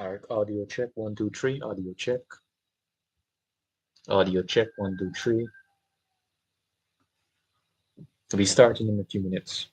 All right, audio check, 1, 2, 3, audio check, 1, 2, 3. We'll be starting in a few minutes.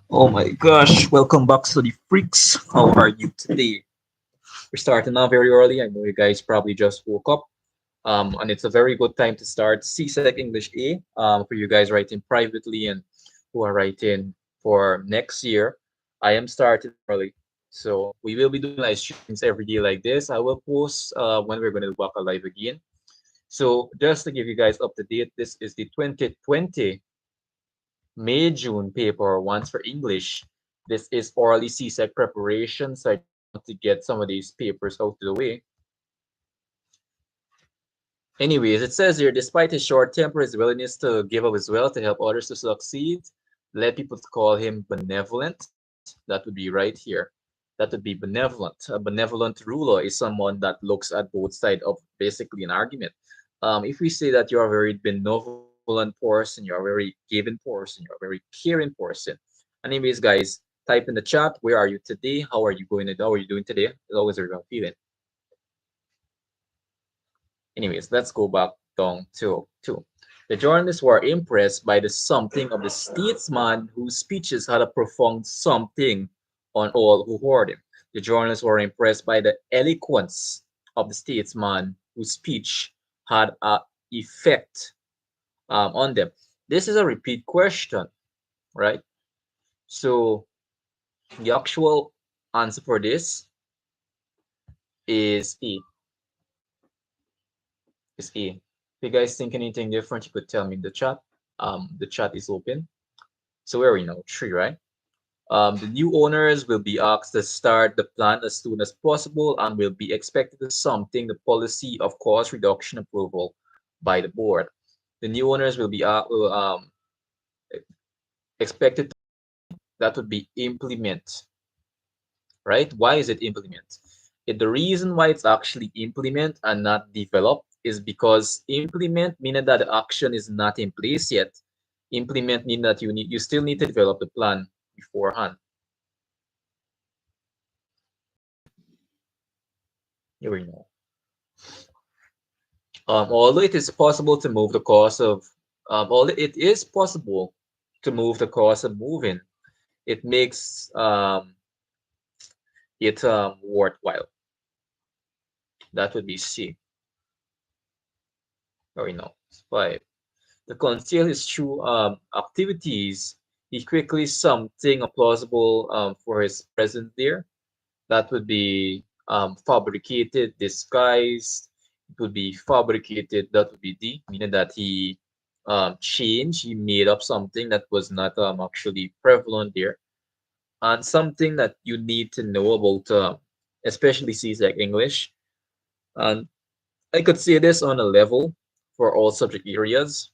Oh my gosh, welcome back to the freaks. How are you today? We're starting now very early. I know you guys probably just woke up. And it's a very good time to start CSEC English A for you guys writing privately and who are writing for next year. I am starting early. So we will be doing live streams every day like this. I will post when we're going to walk alive again. So just to give you guys up to date, this is the 2020 May-June paper once for English. This is orally CSEC preparation, so I just want to get some of these papers out of the way. Anyways, it says here, despite his short temper, his willingness to give up his wealth to help others to succeed, led people to call him benevolent. That would be right here. That would be benevolent. A benevolent ruler is someone that looks at both sides of basically an argument. If we say that you're a very benevolent person, you're a very giving person, you're a very caring person. Anyways, guys, type in the chat, where are you today? How are you going? How are you doing today? How is everyone feeling? Anyways, let's go back down to two. The journalists were impressed by the something of the statesman whose speeches had a profound something on all who heard him. The journalists were impressed by the eloquence of the statesman whose speech had a effect on them. This is a repeat question, right? So the actual answer for this is E. Is A. If you guys think anything different, you could tell me in the chat. The chat is open. So where are we now? Three, right? The new owners will be asked to start the plan as soon as possible and will be expected to something the policy of cost reduction approval by the board. The new owners will be expected to, that would be implement, right? Why is it implement? The reason why it's actually implement and not develop is because implement meaning that the action is not in place yet. Implement meaning that you still need to develop the plan beforehand. Here we know. Although it is possible to move the cost of, although it is possible to move the cost of moving, it makes it worthwhile. That would be C. Or you know, 5. To conceal his true activities, he quickly something plausible for his presence there. That would be fabricated, disguised. It would be fabricated. That would be D, meaning that he changed, he made up something that was not actually prevalent there, and something that you need to know about, especially CSEC English. And I could say this on a level for all subject areas.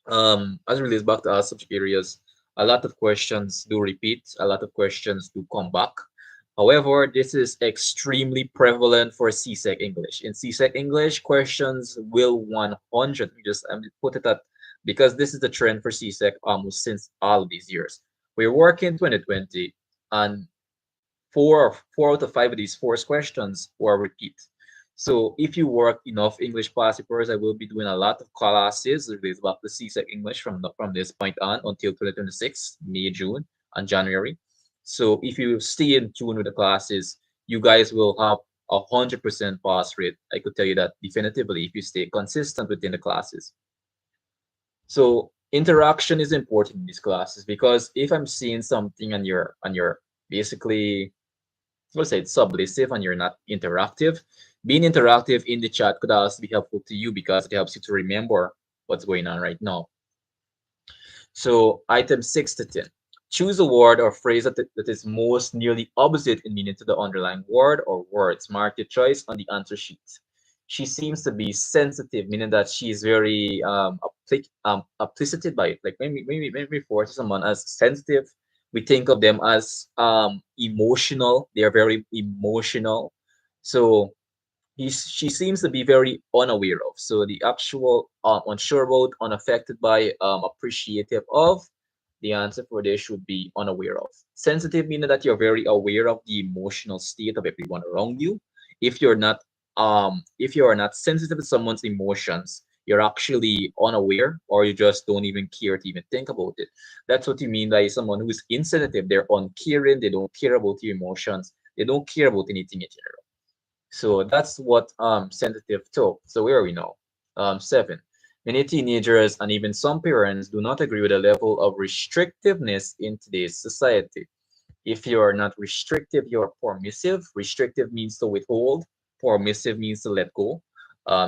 As it relates back to our subject areas, A lot of questions do repeat, a lot of questions do come back. However, this is extremely prevalent for CSEC English. In CSEC English, questions will 100, we just put it at, because this is the trend for CSEC almost since all of these years. We're working 2020, and four out of five of these forced questions were repeat. So if you work enough English past papers, I will be doing a lot of classes related back to CSEC English from this point on until 2026, May, June, and January. So if you stay in tune with the classes, you guys will have 100% pass rate. I could tell you that definitively if you stay consistent within the classes. So interaction is important in these classes because if I'm seeing something and you're basically, let's say it's submissive and you're not interactive, being interactive in the chat could also be helpful to you because it helps you to remember what's going on right now. So item 6 to 10. Choose a word or phrase that is most nearly opposite in meaning to the underlying word or words. Mark your choice on the answer sheet. She seems to be sensitive, meaning that she's very applicated by it. Like when we refer to someone as sensitive, we think of them as emotional. They are very emotional. So she seems to be very unaware of. So the actual unsure about, unaffected by, appreciative of. The answer for this should be unaware of. Sensitive meaning that you're very aware of the emotional state of everyone around you. If you're not if you are not sensitive to someone's emotions, you're actually unaware or you just don't even care to even think about it. That's what you mean by someone who is insensitive. They're uncaring, they don't care about your emotions, they don't care about anything in general. So that's what sensitive to. So where are we now? 7. Many teenagers and even some parents do not agree with the level of restrictiveness in today's society. If you are not restrictive, you're permissive. Restrictive means to withhold. Permissive means to let go.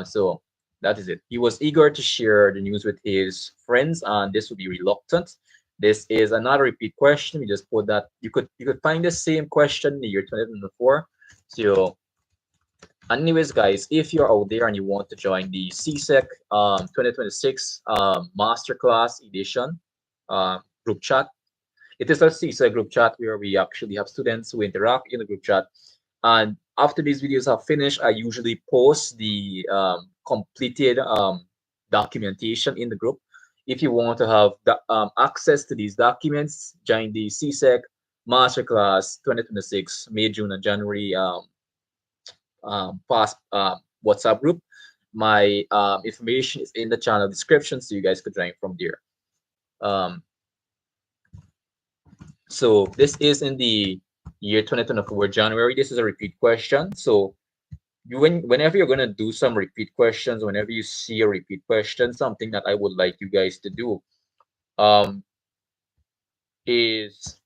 So that is it. He was eager to share the news with his friends, and this would be reluctant. This is another repeat question. We just put that you could find the same question in the year 2004. So anyways, guys, if you're out there and you want to join the CSEC 2026 Masterclass Edition group chat, it is a CSEC group chat where we actually have students who interact in the group chat. And after these videos are finished, I usually post the completed documentation in the group. If you want to have the, access to these documents, join the CSEC Masterclass 2026 May, June, and January past WhatsApp group. My information is in the channel description, so you guys could join from there. So this is in the year 2024 January. This is a repeat question. So whenever you're gonna do some repeat questions, whenever you see a repeat question, something that I would like you guys to do is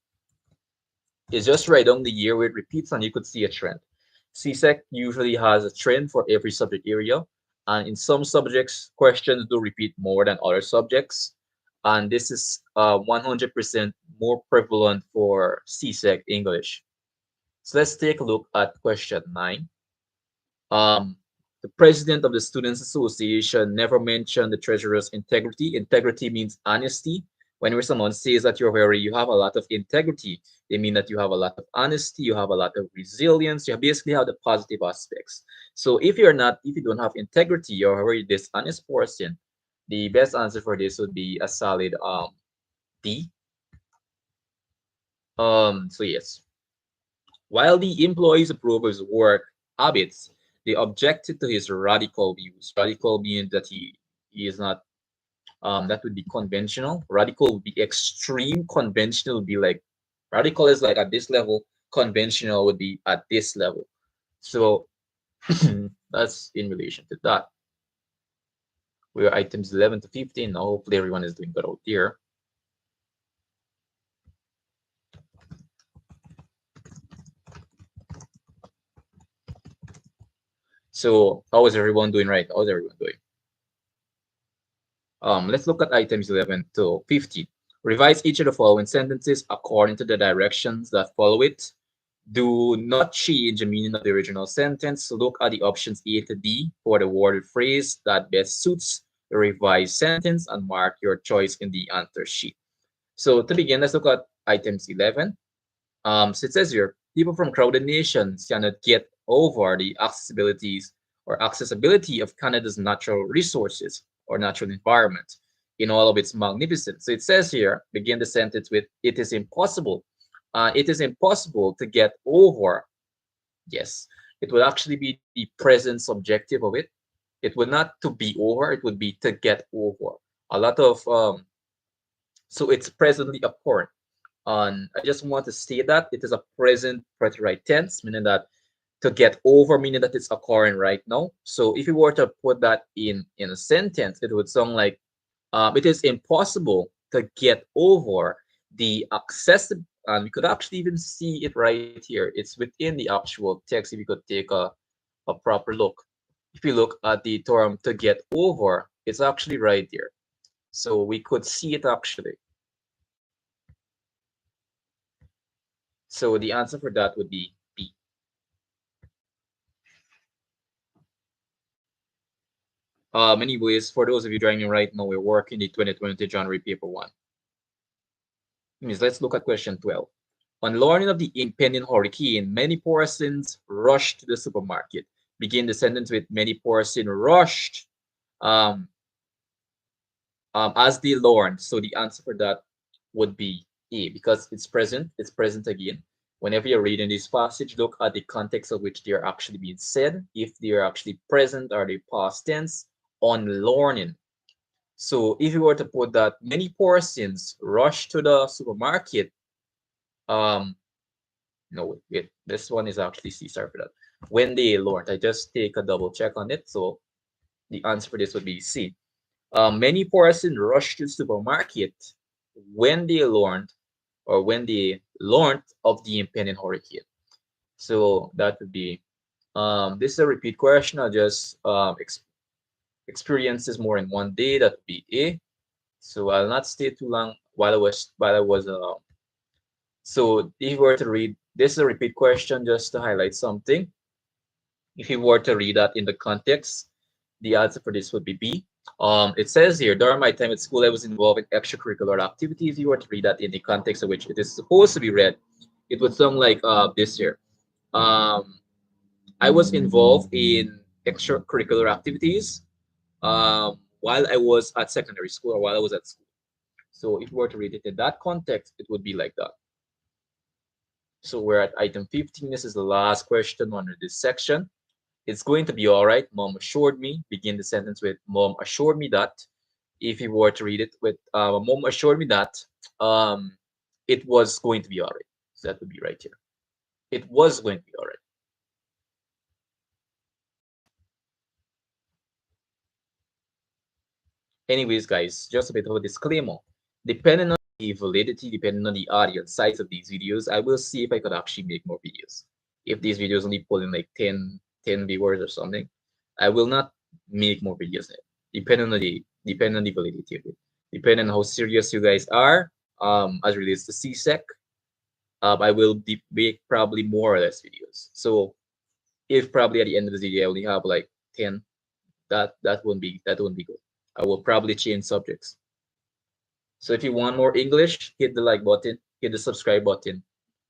just write down the year where it repeats and you could see a trend. CSEC usually has a trend for every subject area, and in some subjects, questions do repeat more than other subjects. And this is 100% more prevalent for CSEC English. So let's take a look at question 9. The president of the Students Association never mentioned the treasurer's integrity. Integrity means honesty. Whenever someone says that you have a lot of integrity, they mean that you have a lot of honesty, you have a lot of resilience, you basically have the positive aspects. So if you don't have integrity, you're a very dishonest person, the best answer for this would be a solid D. So yes. While the employees approve of his work habits, they objected to his radical views. Radical means that he is not that would be conventional. Radical would be extreme. Conventional would be like radical is like at this level, conventional would be at this level. So that's in relation to that. We're items 11 to 15. Now hopefully everyone is doing good out here. So how is everyone doing right? How's everyone doing? Let's look at items 11 to 15. Revise each of the following sentences according to the directions that follow it. Do not change the meaning of the original sentence. Look at the options A to D for the worded phrase that best suits the revised sentence and mark your choice in the answer sheet. So to begin, let's look at items 11. So it says here, people from crowded nations cannot get over the accessibility of Canada's natural resources or natural environment in all of its magnificence. So it says here, begin the sentence with, it is impossible. It is impossible to get over. Yes, it would actually be the present subjective of it. It would not to be over, it would be to get over. A lot of, so it's presently occurring. I just want to state that it is a present preterite tense, meaning that to get over, meaning that it's occurring right now. So if you were to put that in a sentence, it would sound like it is impossible to get over the accessible. And we could actually even see it right here. It's within the actual text. If you could take a proper look, if you look at the term to get over, it's actually right there. So we could see it actually. So the answer for that would be B. Anyways, for those of you joining right now, we're working the 2020 January paper one. Means let's look at question 12. On learning of the impending hurricane, many persons rushed to the supermarket. Begin the sentence with many persons rushed um, as they learned. So the answer for that would be A because it's present. It's present again. Whenever you're reading this passage, look at the context of which they are actually being said. If they are actually present, are they past tense? On learning. So if you were to put that many persons rush to the supermarket, um, no, wait, this one is actually C, sorry for that. When they learned, I just take a double check on it. So the answer for this would be C. Many persons rush to the supermarket when they learned or when they learned of the impending hurricane. So that would be, this is a repeat question. I'll just experience this more in one day. That would be A. So I'll not stay too long while I was so if you were to read, this is a repeat question just to highlight something. If you were to read that in the context, the answer for this would be B. It says here, during my time at school, I was involved in extracurricular activities. If you were to read that in the context of which it is supposed to be read, it would sound like this here. Um, I was involved in extracurricular activities while I was at secondary school or while I was at school. So if you were to read it in that context, it would be like that. So we're at item 15. This is the last question under this section. It's going to be all right. Mom assured me. Begin the sentence with mom assured me that. If you were to read it with mom assured me that it was going to be all right. So that would be right here. It was going to be all right. Anyways, guys, just a bit of a disclaimer. Depending on the validity, depending on the audience size of these videos, I will see if I could actually make more videos. If these videos only pull in like 10 viewers or something, I will not make more videos. Depending on the validity of it. Depending on how serious you guys are, as relates to CSEC, I will make probably more or less videos. So if probably at the end of the video I only have like 10, that wouldn't be good. I will probably change subjects. So if you want more English, hit the like button, hit the subscribe button,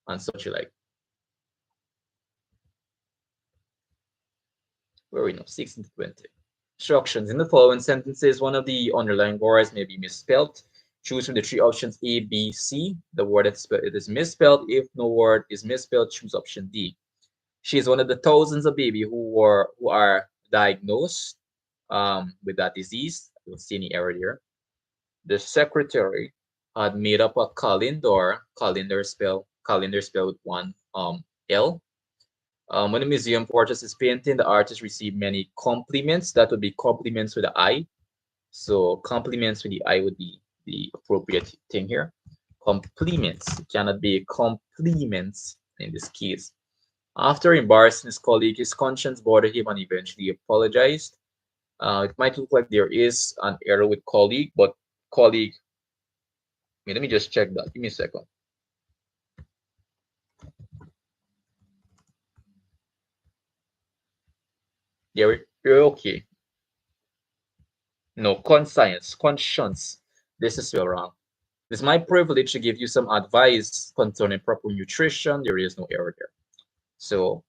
and such you like. Where are we now? 16 to 20. Instructions. In the following sentences, one of the underlying words may be misspelled. Choose from the three options A, B, C. The word it is misspelled. If no word is misspelled, choose option D. She is one of the thousands of babies who are diagnosed with that disease. I don't see any error here. The secretary had made up a calendar spelled with one L. When the museum purchased his painting, the artist received many compliments. That would be compliments with the I. So compliments with the I would be the appropriate thing here. Compliments. It cannot be compliments in this case. After embarrassing his colleague, his conscience bothered him and eventually apologized. It might look like there is an error with colleague, but colleague, let me just check that. Give me a second. Yeah, we're okay. No, conscience. This is still wrong. It's my privilege to give you some advice concerning proper nutrition. There is no error there. So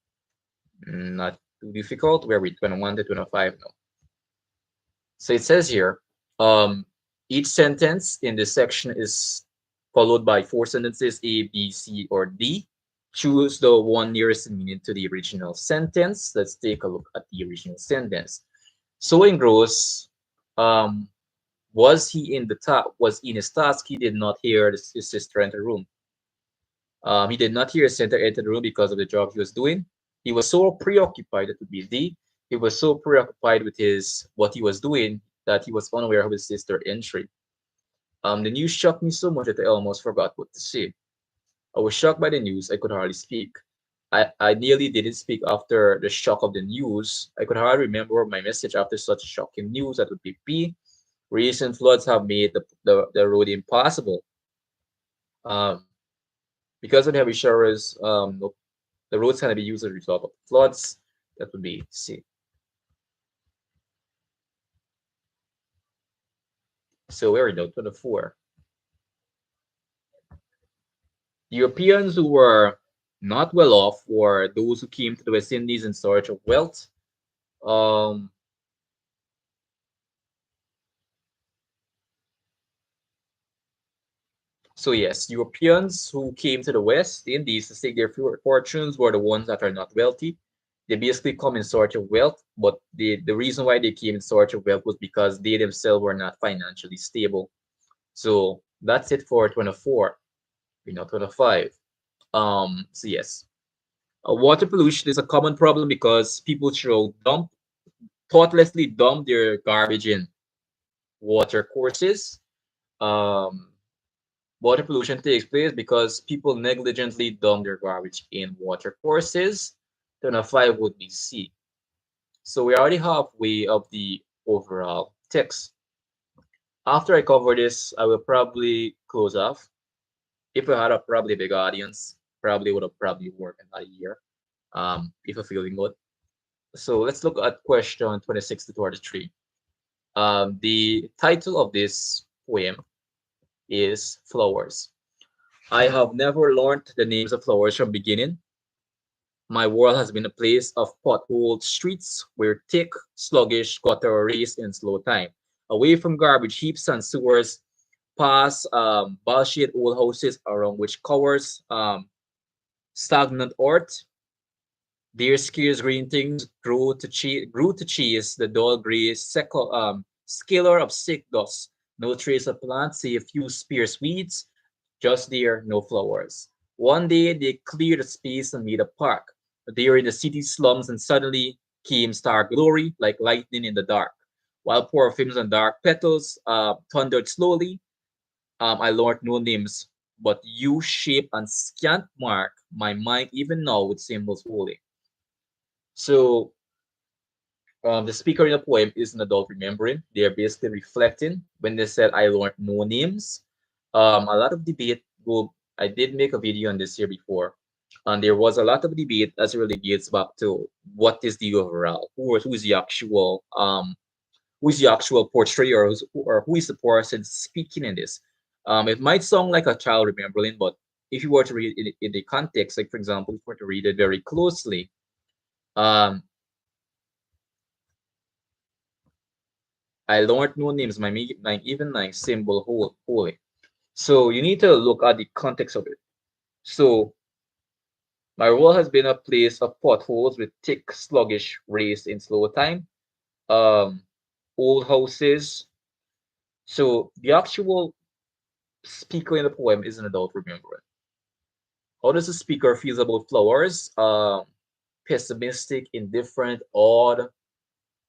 not too difficult. Where we 21 to 25 now. So it says here, um, each sentence in this section is followed by four sentences A, B, C, or D. Choose the one nearest in meaning to the original sentence. Let's take a look at the original sentence. So engrossed, um, was he in the top? Was in his task? He did not hear his sister enter the room. He did not hear his sister enter the room because of the job he was doing. He was so preoccupied, that would be D. He was so preoccupied with his what he was doing that he was unaware of his sister entry. The news shocked me so much that I almost forgot what to say. I was shocked by the news. I could hardly speak. I nearly didn't speak after the shock of the news. I could hardly remember my message after such shocking news. That would be P. Recent floods have made the road impossible. Um, because of the heavy showers, the roads cannot be used as a result of floods. That would be C. So we're in 24. Europeans who were not well off were those who came to the West Indies in search of wealth. Um, so yes, Europeans who came to the West Indies to seek their fortunes were the ones that are not wealthy. They basically come in search of wealth, but the reason why they came in search of wealth was because they themselves were not financially stable. So that's it for 24. We're not 25. So yes, water pollution is a common problem because people thoughtlessly dump their garbage in water courses. Um, water pollution takes place because people negligently dump their garbage in water courses. Then a five would be C. So we're already halfway of the overall text. After I cover this, I will probably close off. If I had a probably big audience, probably would have probably worked in a year. If I'm feeling good. So let's look at question 26 to 23. The title of this poem is Flowers. I have never learned the names of flowers from beginning. My world has been a place of potholed streets where thick, sluggish gutter race in slow time. Away from garbage heaps and sewers, past bullshit old houses around which covers stagnant earth. Their scarce green things grew to chase the dull gray scalar of sick dust. No trace of plants, see a few sparse weeds, just there, no flowers. One day they cleared a space and made a park. They were in the city slums and suddenly came star glory like lightning in the dark. While perfumes and dark petals thundered slowly, I learned no names, but you shape and scant mark my mind even now with symbols holy. So the speaker in the poem is an adult remembering. They are basically reflecting when they said, I learned no names. A lot of debate. I did make a video on this here before, and there was a lot of debate as it relates back to what is the overall, who's the actual portrayer, or who is the person speaking in this. It might sound like a child remembering, but if you were to read it in the context, like for example, if you were to read it very closely, um, I learned no names, even my symbol holy. So you need to look at the context of it. So my world has been a place of potholes with thick, sluggish race in slow time, um, old houses. So the actual speaker in the poem is an adult remembering. How does the speaker feels about flowers? Pessimistic, indifferent, odd.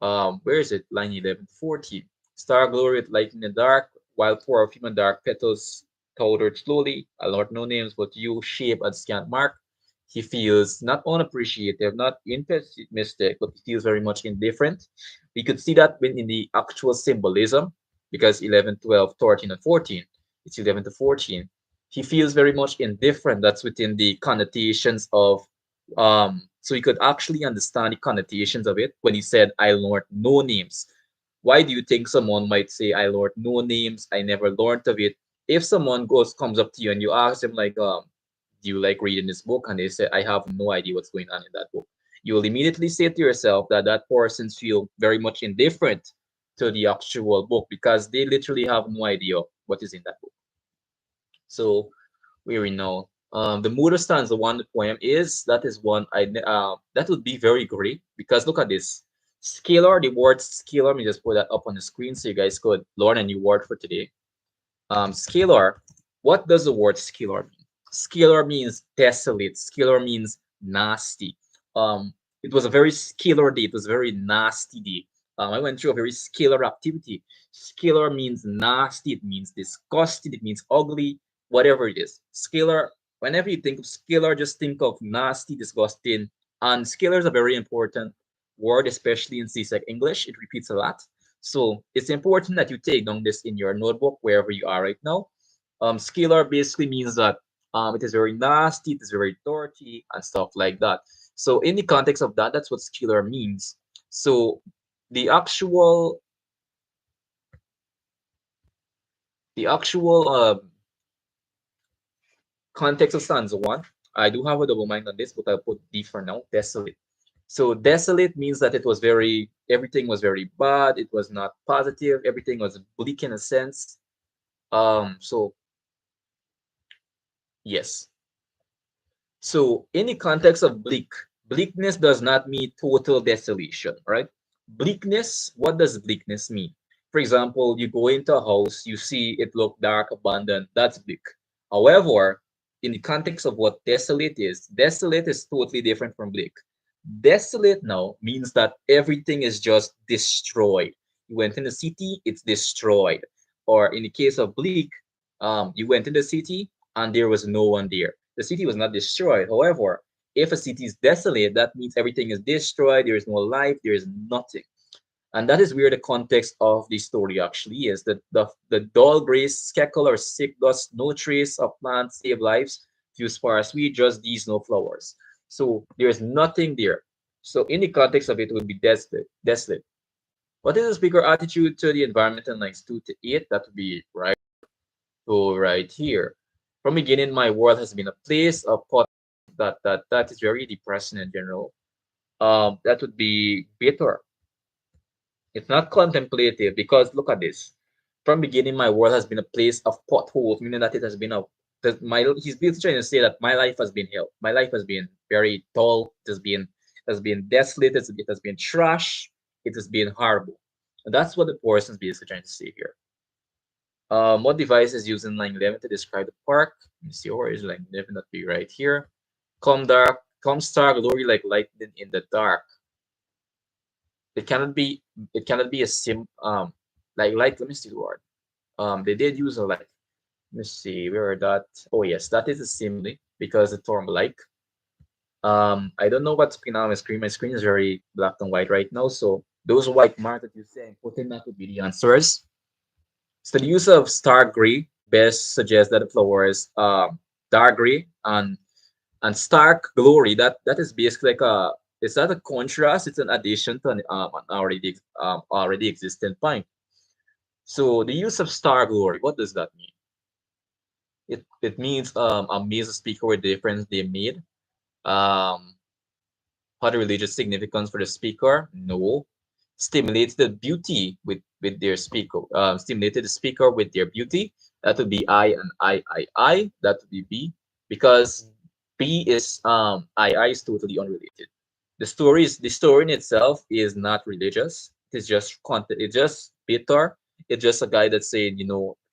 Where is it? Line 11, 14. Star glory with light in the dark, while poor of human dark petals tottered slowly. I learned no names but you, shape and scant mark. He feels not unappreciative, not pessimistic, but he feels very much indifferent. We could see that when in the actual symbolism, because 11, 12, 13, and 14, it's 11 to 14. He feels very much indifferent. That's within the connotations of so you could actually understand the connotations of it when he said, I learned no names. Why do you think someone might say, I learned no names, I never learned of it? if someone comes up to you and you ask them like, do you like reading this book? And they say, I have no idea what's going on in that book. You will immediately say to yourself that that person feel very much indifferent to the actual book because they literally have no idea what is in that book. So we already know. The mood of stanza one, the poem is that is one that would be very great because look at this scalar. The word scalar. Let me just put that up on the screen so you guys could learn a new word for today. Scalar. What does the word scalar mean? Scalar means desolate. Scalar means nasty. It was a very scalar day. It was a very nasty day. I went through a very scalar activity. Scalar means nasty. It means disgusting. It means ugly. Whatever it is. Scalar. Whenever you think of scalar, just think of nasty, disgusting. And scalar is a very important word, especially in CSEC English. It repeats a lot. So it's important that you take down this in your notebook wherever you are right now. Scalar basically means that it is very nasty, it is very dirty, and stuff like that. So in the context of that, that's what scalar means. So the actual the actual context of stanza one, I do have a double mind on this, but I'll put D for now, desolate. So desolate means that it was very, everything was very bad. It was not positive. Everything was bleak in a sense. So yes. So in the context of bleak, bleakness does not mean total desolation, right? Bleakness, what does bleakness mean? For example, you go into a house, you see it look dark, abandoned, that's bleak. However, in the context of what desolate is totally different from bleak. Desolate now means that everything is just destroyed. You went in the city, it's destroyed. Or in the case of bleak, you went in the city and there was no one there. The city was not destroyed. However, if a city is desolate, that means everything is destroyed. There is no life. There is nothing. And that is where the context of the story actually is. The dull gray skeckle or sick dust, no trace of plants, save lives, few sparse weed, just these no flowers. So there is nothing there. So in the context of it, it would be desolate. Desolate. What is the speaker attitude to the environment in lines 2 to 8? That would be right. So right here. From beginning, my world has been a place of pot that is very depressing in general. That would be bitter. It's not contemplative because look at this. From beginning, my world has been a place of potholes, meaning that it has been a that my he's basically trying to say that my life has been hell. My life has been very dull. It has been desolate. It has been trash. It has been horrible. And that's what the person is basically trying to say here. What device is used in line 11 to describe the park? Let me see, where is line 11? That be right here. Come dark, come star glory like lightning in the dark. It cannot be. It cannot be a like. Let me see the word. They did use a like. Let me see where that. Oh yes, that is a simile because the term like. I don't know what's picking on my screen. My screen is very black and white right now. So those white marks that you say, put in that would be the answers. So the use of star gray best suggests that the flower is dark gray and stark glory. That is basically like a it's not a contrast. It's an addition to an already existing point. So the use of star glory. What does that mean? It means amaze the speaker with the difference they made. Um, had a religious significance for the speaker? No. Stimulates the beauty with their speaker. Stimulated the speaker with their beauty. That would be I and I. That would be B because B is I is totally unrelated. The story in itself is not religious. It's just content. It's just bitter. It's just a guy that's saying,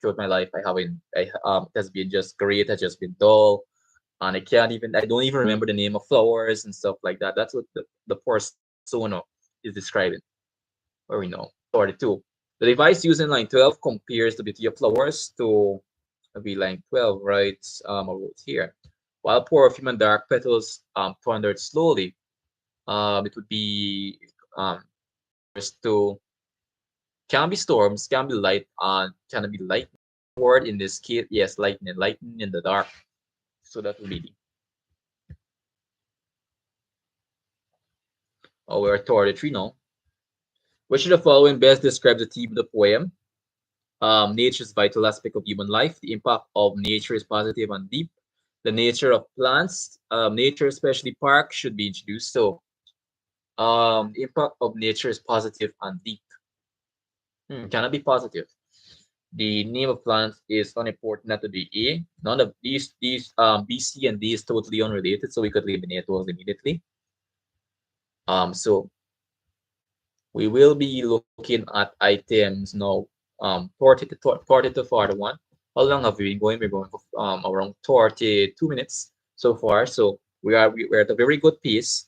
throughout my life I haven't. It has been just great. It has just been dull and I don't even remember the name of flowers and stuff like that. That's what the persona is describing. Or we know. 42. The device used in line 12 compares the beauty of flowers to maybe line 12, right? I wrote here. While perfume and dark petals thundered slowly, it would be to can be storms, can be light, can be light word in this case. Yes, lightning in the dark. So that would be we're 33 now. Which of the following best describes the theme of the poem? Nature is vital aspect of human life. The impact of nature is positive and deep. The nature of plants, nature, especially parks, should be introduced. So, the impact of nature is positive and deep. Cannot be positive. The name of plants is unimportant not to be A. None of these B, C, and D is totally unrelated, so we could eliminate those immediately. So we will be looking at items now. 40 to 41. How long have we been going? We're going for around 42 minutes so far. So we're at a very good pace.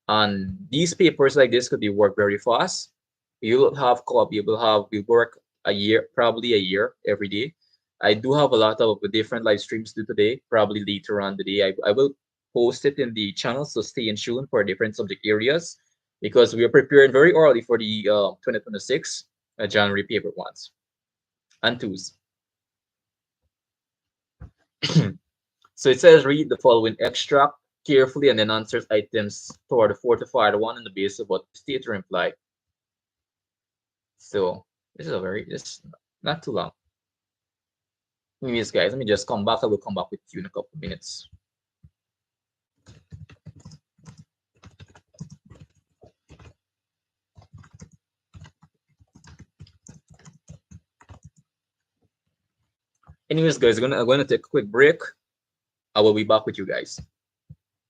And these papers like this could be worked very fast. You'll have copy, we work a year, probably a year every day. I do have a lot of different live streams to do today, probably later on today. I will post it in the channel, so stay in tune for different subject areas because we are preparing very early for the 2026 January paper ones and twos. So it says read the following extract carefully and then answers items toward the fortified one on the basis of what the stater implied. So this not too long. Anyways, guys, let me just come back. I will come back with you in a couple of minutes. Anyways, guys, I'm gonna take a quick break. I will be back with you guys.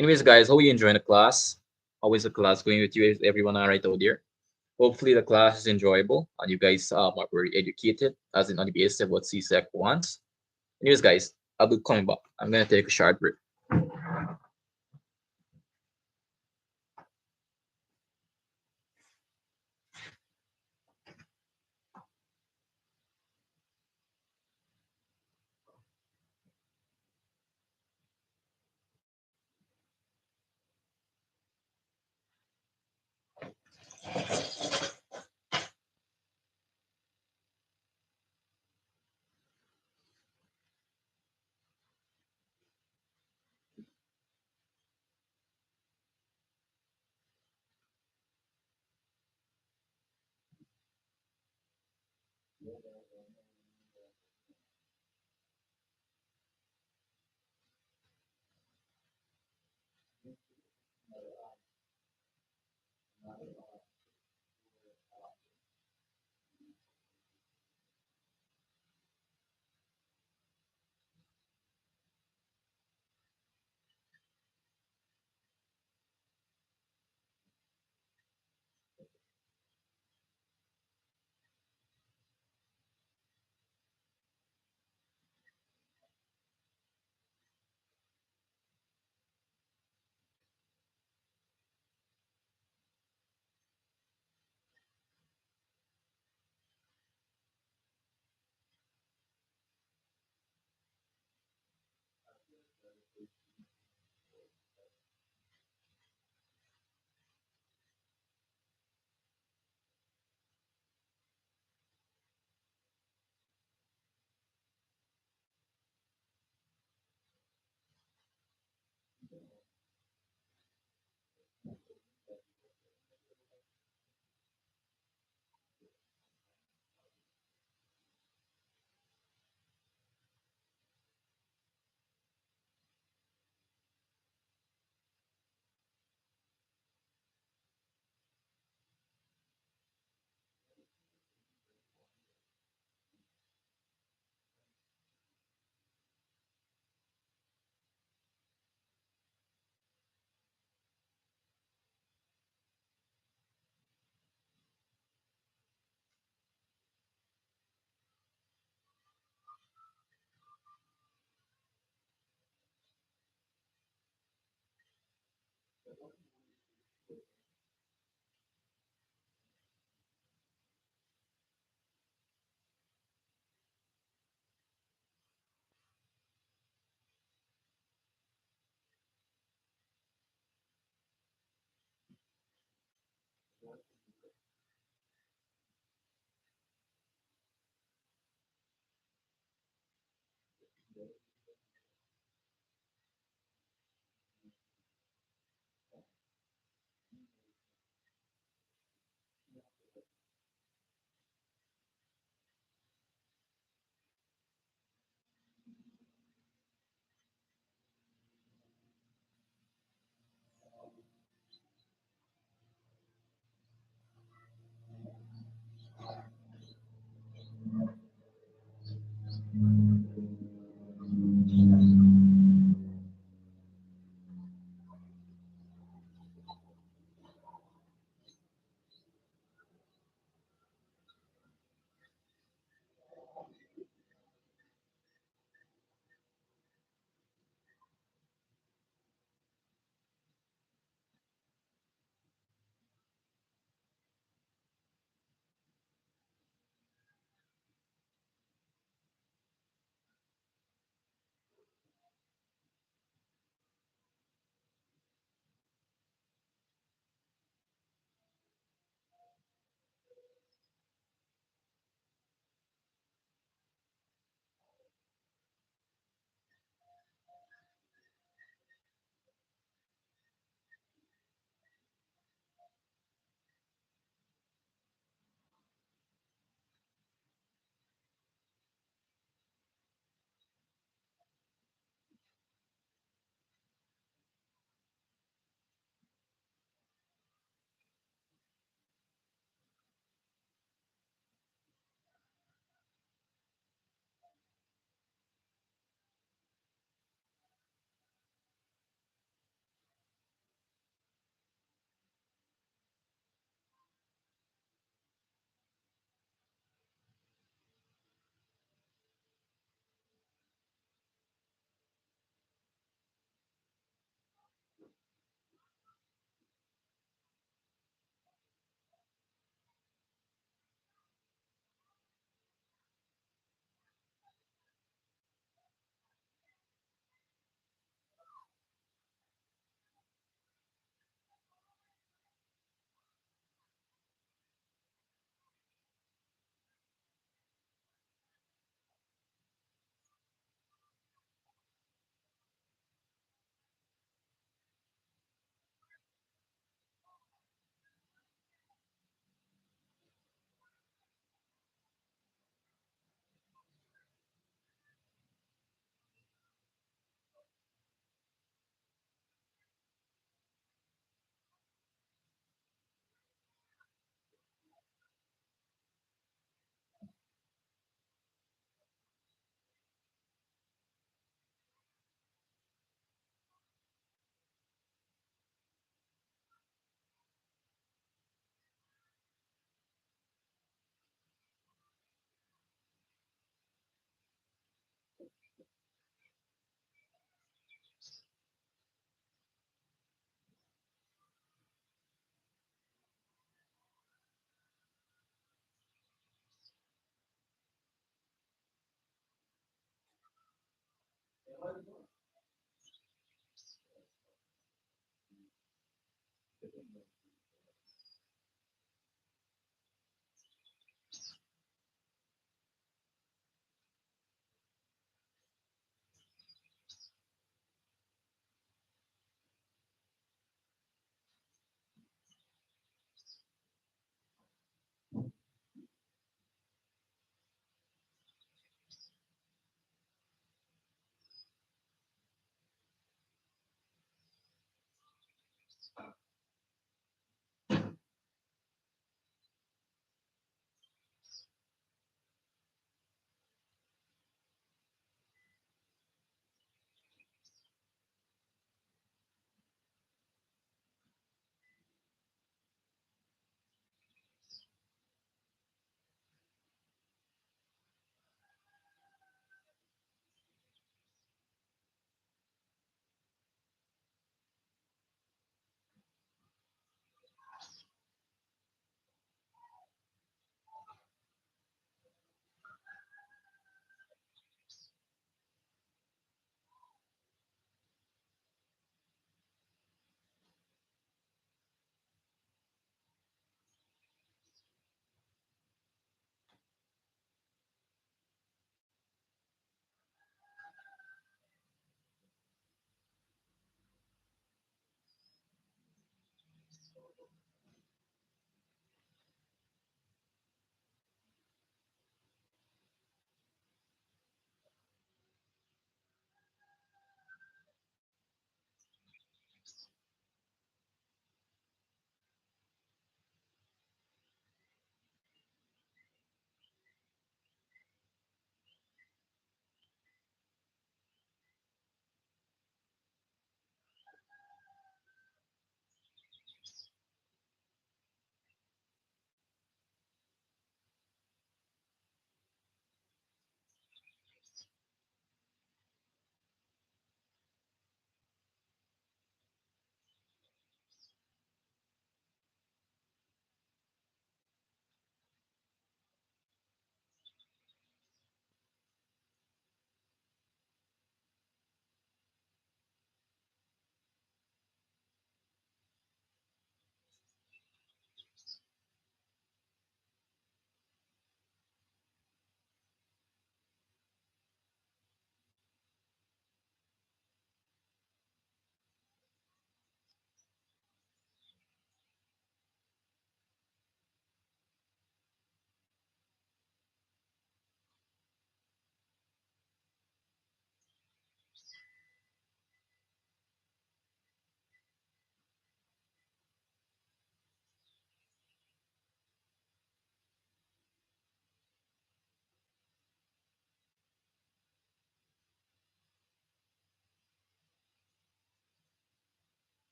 Anyways, guys, how are you enjoying the class? How is the class going with you? Is everyone all right out there? Hopefully the class is enjoyable and you guys are very educated as in on the basis of what CSEC wants. Anyways, guys, I'll be coming back. I'm gonna take a short break.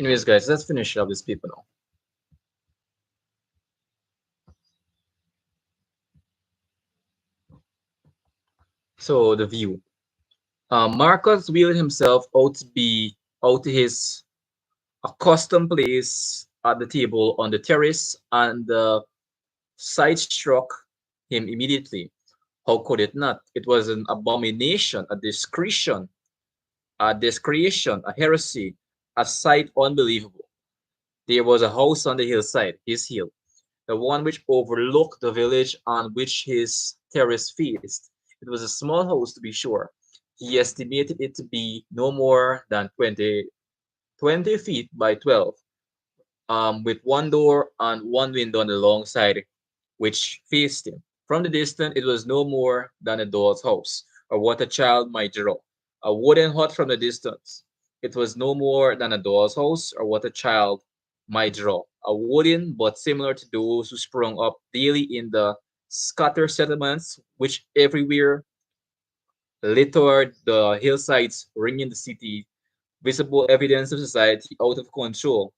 Anyways, guys, let's finish up these people now. So the view. Marcus wheeled himself out to be out to his accustomed place at the table on the terrace, and the sight struck him immediately. How could it not? It was an abomination, a discretion, a discretion, a heresy, a sight unbelievable. There was a house on the hillside, his hill, the one which overlooked the village on which his terrace faced. It was a small house, to be sure. He estimated it to be no more than 20 feet by 12, with one door and one window on the long side which faced him. From the distance, it was no more than a doll's house, or what a child might draw. A wooden hut from the distance. It was no more than a doll's house, or what a child might draw. A wooden, but similar to those who sprung up daily in the scattered settlements, which everywhere littered the hillsides, ringing the city, visible evidence of society out of control.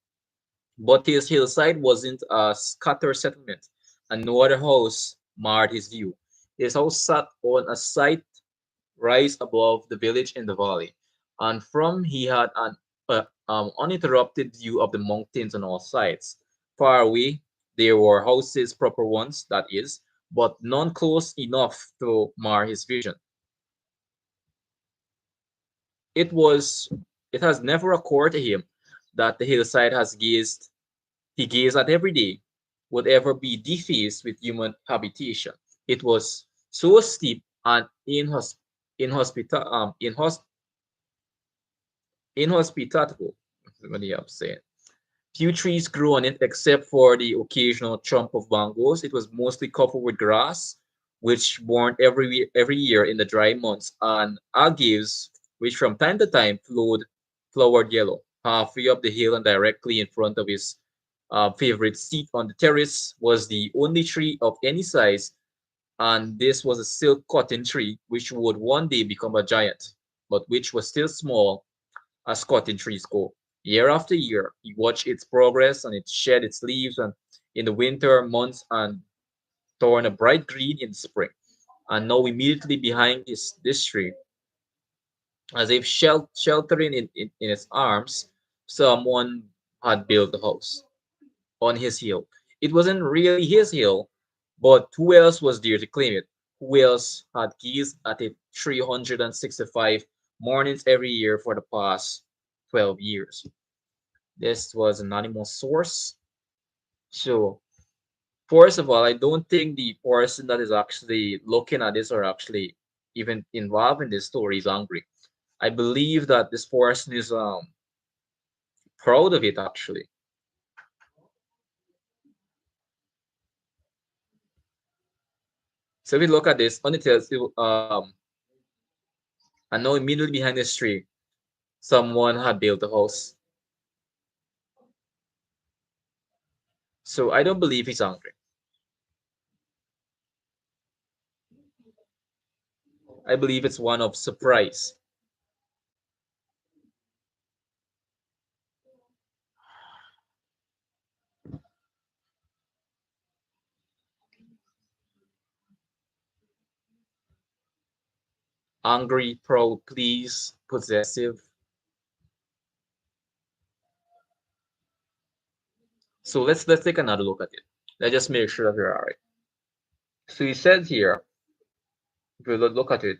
But his hillside wasn't a scattered settlement, and no other house marred his view. His house sat on a site rise above the village in the valley, and from he had an uninterrupted view of the mountains on all sides. Far away, there were houses, proper ones, that is, but none close enough to mar his vision. It was it has never occurred to him that the hillside he gazed at every day would ever be defaced with human habitation. It was so steep and inhospita- um, inhos- inhospitable. What do you have to say? Few trees grew on it except for the occasional trunk of bambos. It was mostly covered with grass, which born every year in the dry months, and agaves, which from time to time flowered yellow. Halfway up the hill and directly in front of his favorite seat on the terrace was the only tree of any size, and this was a silk cotton tree, which would one day become a giant, but which was still small as cotton trees go. Year after year, he watched its progress, and it shed its leaves and in the winter months and torn a bright green in the spring. And now immediately behind this tree, as if sheltering in its arms, someone had built a house on his hill. It wasn't really his hill, but who else was there to claim it? Who else had gazed at it 365 mornings every year for the past 12 years? This was an anonymous source. So, first of all, I don't think the person that is actually looking at this or actually even involved in this story is angry. I believe that this person is proud of it actually. So we look at this, on it tells you, and now immediately behind this tree, someone had built a house. So I don't believe he's angry. I believe it's one of surprise. Angry, proud, pleased, possessive. So let's take another look at it. Let's just make sure that we're all right. So he says here, if we look at it,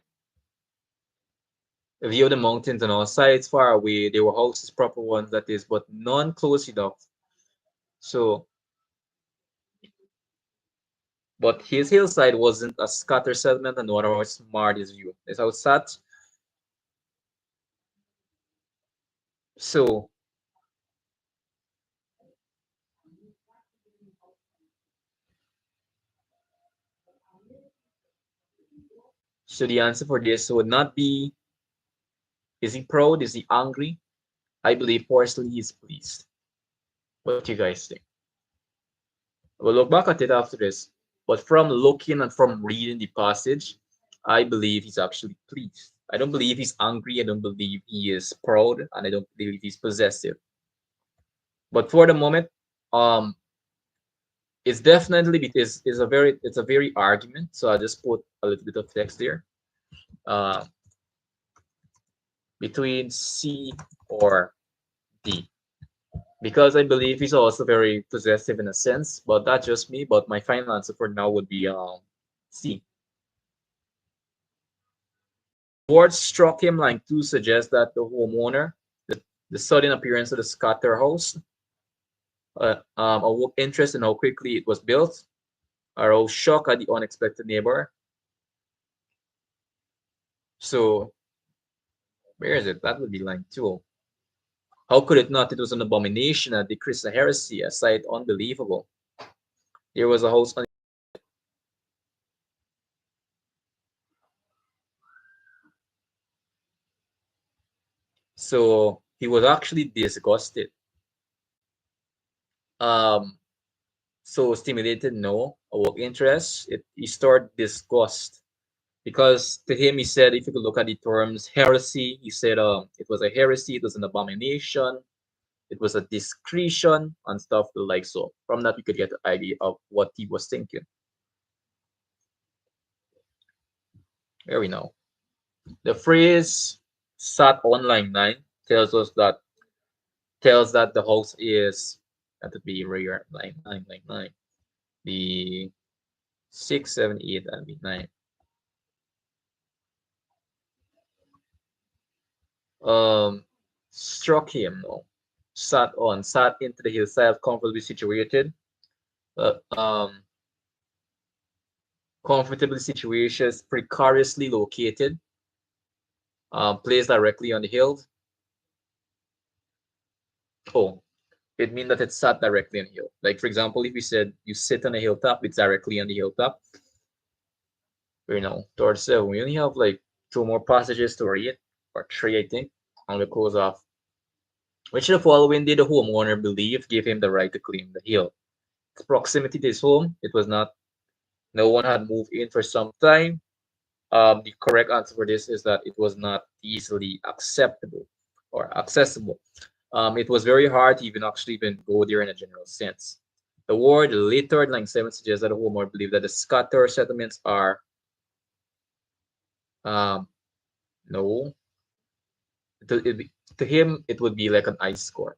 a view of the mountains on all sides far away. There were houses, proper ones, that is, but none close enough. So, but his hillside wasn't a scattered settlement, and nor was marred his view. That's how it sat. So, so the answer for this would not be, is he proud? Is he angry? I believe personally he's pleased. What do you guys think? We'll look back at it after this. But from looking and from reading the passage, I believe he's actually pleased. I don't believe he's angry. I don't believe he is proud. And I don't believe he's possessive. But for the moment, um, it's definitely it's a very argument. So I just put a little bit of text there. Uh, between C or D. Because I believe he's also very possessive in a sense, but that's just me. But my final answer for now would be C. Ward struck him line 2 suggests that the homeowner, the sudden appearance of the scatter house, awoke interest in how quickly it was built, aroused shock at the unexpected neighbor. So where is it? That would be line 2. How could it not? It was an abomination, a decrease, a heresy, a sight unbelievable. There was a house on. So he was actually disgusted. Um, so stimulated, no. Awoke interest, he stored disgust. Because to him, he said, if you could look at the terms heresy, he said it was a heresy, it was an abomination, it was a discretion, and stuff like so. From that, we could get the idea of what he was thinking. There we know. The phrase sat on line 9 tells us that the house is that would be rare line 9, line 9. The 6, 7, 8, and the 9. Struck him, no. Sat into the hillside, comfortably situated. Uh, um, Comfortably situated, precariously located, placed directly on the hill. Oh, it means that it sat directly on the hill. Like, for example, if we said you sit on a hilltop, it's directly on the hilltop. Towards 7, we only have like 2 more passages to read, or 3, I think, and we'll close off. Which of the following did the homeowner believe gave him the right to claim the hill? Proximity to his home, it was not. No one had moved in for some time. The correct answer for this is that it was not easily acceptable or accessible. It was very hard to even go there in a general sense. The word littered, line 7, suggests that the homeowner believed that the scatter settlements are no. To him, it would be like an ice core.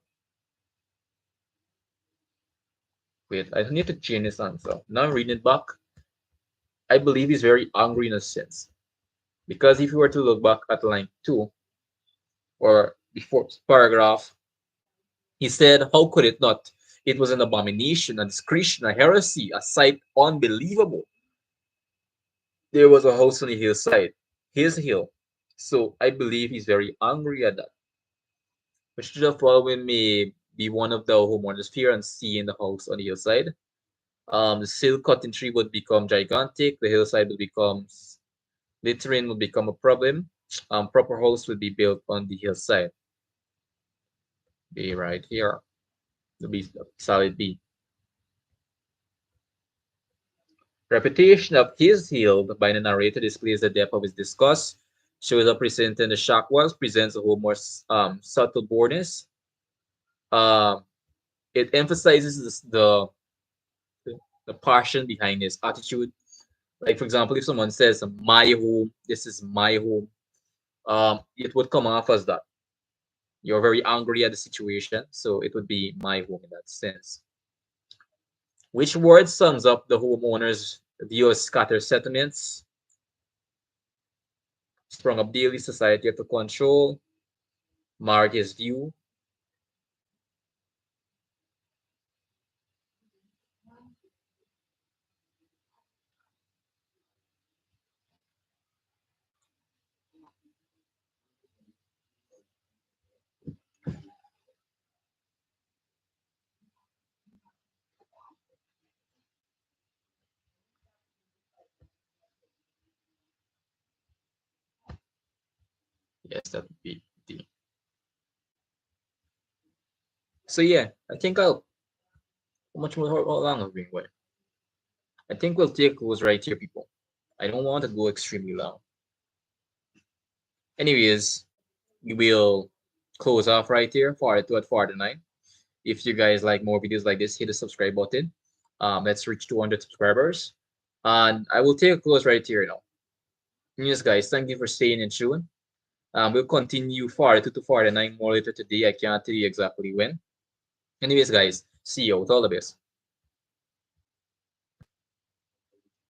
Wait, I need to change this answer. Now I'm reading it back. I believe he's very angry in a sense. Because if you were to look back at line 2, or before paragraph, he said, how could it not? It was an abomination, a discretion, a heresy, a sight unbelievable. There was a house on the hillside, his hill. So I believe he's very angry at that. Which should have following may be one of the homeowners fear and seeing the house on the hillside. The silk cotton tree would become gigantic, the hillside would become littering would become a problem. Proper house would be built on the hillside. Be right here. The B, solid B. Reputation of his healed by the narrator displays the depth of his disgust, shows up presenting the shock was, presents a whole more subtle boredness. It emphasizes the passion behind his attitude. Like, for example, if someone says, my home, this is my home, it would come off as that. You're very angry at the situation, so it would be my home in that sense. Which word sums up the homeowner's view of scattered settlements? Sprung up daily, society of the control, marred his view. Yes, that would be D. So yeah, I think I'll. How much more? How long have we been going? I think we'll take those right here, people. I don't want to go extremely long. Anyways, we will close off right here, 42 at 49. If you guys like more videos like this, hit the subscribe button. Let's reach 200 subscribers. And I will take a close right here now. Yes, guys, thank you for staying in tune. We'll continue 42 to 49 more later today. I can't tell you exactly when. Anyways, guys, see you. All the best.